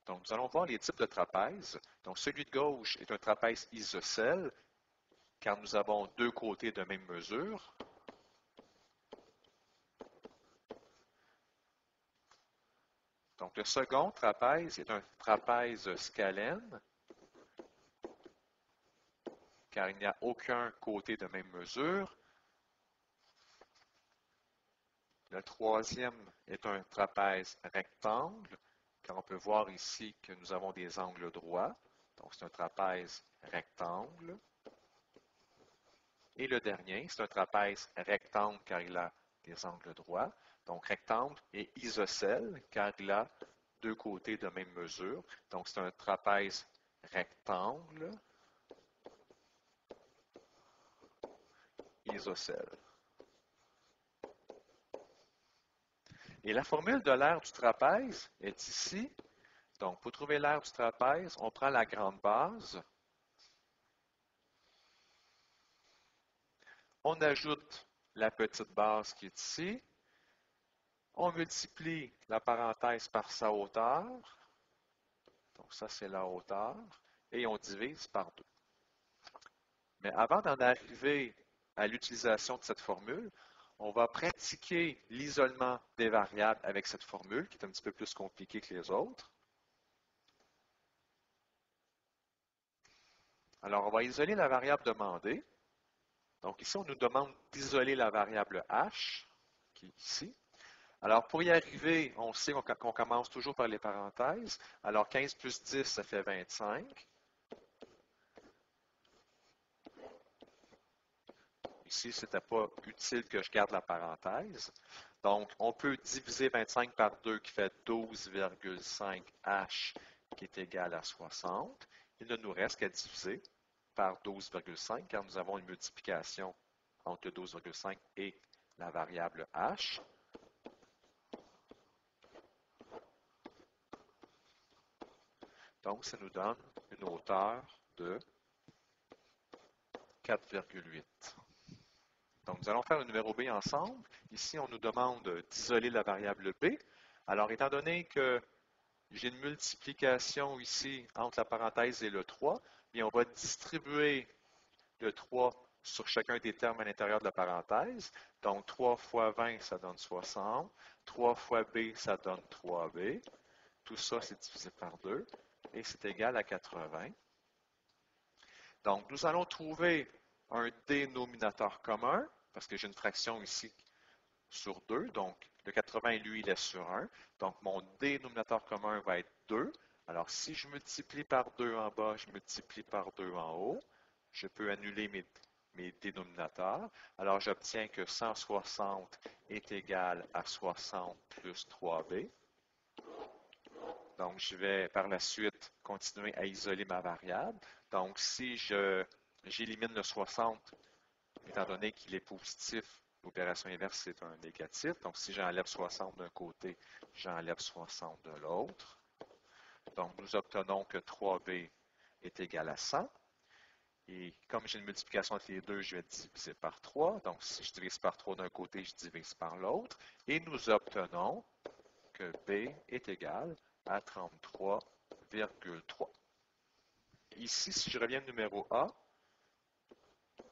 Donc, nous allons voir les types de trapèzes. Donc, celui de gauche est un trapèze isocèle, car nous avons deux côtés de même mesure. Donc, le second trapèze est un trapèze scalène, car il n'y a aucun côté de même mesure. Le troisième est un trapèze rectangle, car on peut voir ici que nous avons des angles droits. Donc, c'est un trapèze rectangle. Et le dernier, c'est un trapèze rectangle, car il a des angles droits. Donc, rectangle et isocèle, car il a deux côtés de même mesure. Donc, c'est un trapèze rectangle, isocèle. Et la formule de l'aire du trapèze est ici. Donc, pour trouver l'aire du trapèze, on prend la grande base. On ajoute la petite base qui est ici. On multiplie la parenthèse par sa hauteur. Donc, ça, c'est la hauteur. Et on divise par 2. Mais avant d'en arriver à l'utilisation de cette formule, on va pratiquer l'isolement des variables avec cette formule, qui est un petit peu plus compliquée que les autres. Alors, on va isoler la variable demandée. Donc, ici, on nous demande d'isoler la variable h, qui est ici. Alors, pour y arriver, on sait qu'on commence toujours par les parenthèses. Alors, 15 plus 10, ça fait 25. Ici, ce n'était pas utile que je garde la parenthèse. Donc, on peut diviser 25 par 2 qui fait 12,5h qui est égal à 60. Il ne nous reste qu'à diviser par 12,5 car nous avons une multiplication entre 12,5 et la variable h. Donc, ça nous donne une hauteur de 4,8. Donc, nous allons faire le numéro B ensemble. Ici, on nous demande d'isoler la variable B. Alors, étant donné que j'ai une multiplication ici entre la parenthèse et le 3, bien, on va distribuer le 3 sur chacun des termes à l'intérieur de la parenthèse. Donc, 3 fois 20, ça donne 60. 3 fois B, ça donne 3B. Tout ça, c'est divisé par 2 et c'est égal à 80. Donc, nous allons trouver un dénominateur commun, parce que j'ai une fraction ici sur 2, donc le 80, lui, il est sur 1. Donc, mon dénominateur commun va être 2. Alors, si je multiplie par 2 en bas, je multiplie par 2 en haut, je peux annuler mes dénominateurs. Alors, j'obtiens que 160 est égal à 60 plus 3b. Donc, je vais par la suite continuer à isoler ma variable. Donc, si j'élimine le 60, étant donné qu'il est positif, l'opération inverse, c'est un négatif. Donc, si j'enlève 60 d'un côté, j'enlève 60 de l'autre. Donc, nous obtenons que 3b est égal à 100. Et comme j'ai une multiplication entre les deux, je vais diviser par 3. Donc, si je divise par 3 d'un côté, je divise par l'autre. Et nous obtenons que b est égal à 33,3. Ici, si je reviens au numéro A,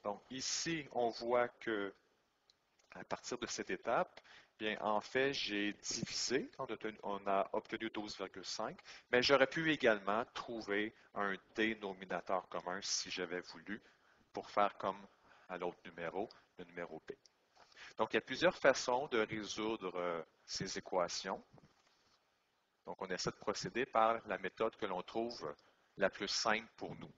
donc ici, on voit que à partir de cette étape, bien, en fait, j'ai divisé, on a obtenu 12,5, mais j'aurais pu également trouver un dénominateur commun si j'avais voulu pour faire comme à l'autre numéro, le numéro B. Donc, il y a plusieurs façons de résoudre ces équations. Donc, on essaie de procéder par la méthode que l'on trouve la plus simple pour nous.